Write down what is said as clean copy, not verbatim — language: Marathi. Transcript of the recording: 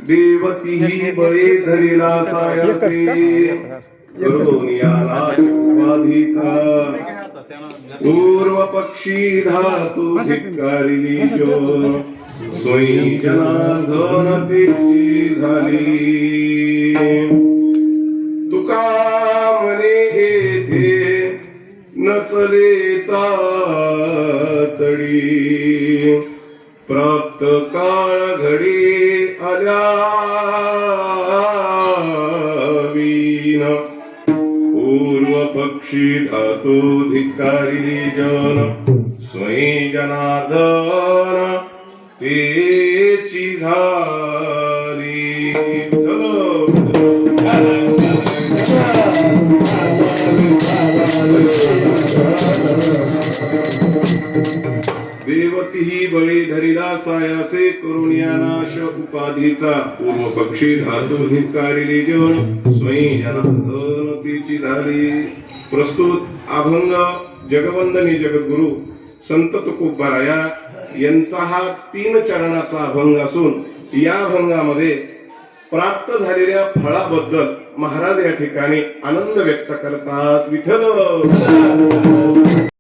देवतीही बळे धरिला सायासे करुनिया नाश उपाधीचा पूर्व पक्षी धातू धिक्कारिली जो सोयी जनार्दन तिची झाली तुका म्हणे येथे नचले तडी प्राप्त काळ घडी आल्या वीण पूर्व पक्षी धातू धिक्कारिली जन स्वयं जनार्दन तेची झाली देवतीही बळी धरिला सायासे करुनिया नाश उपाधीचा पूर्व पक्षी धातू धिक्कारिली जन स्वयं जनार्दन तिची झाली. प्रस्तुत अभंग जगवंदनी जगद्गुरु संत तुकोबाराया यांचा हा 3 चरणाचा अभंग असून या अभंगामध्ये प्राप्त झालेल्या फळाबद्दल महाराज या ठिकाणी आनंद व्यक्त करतात. विठ्ठल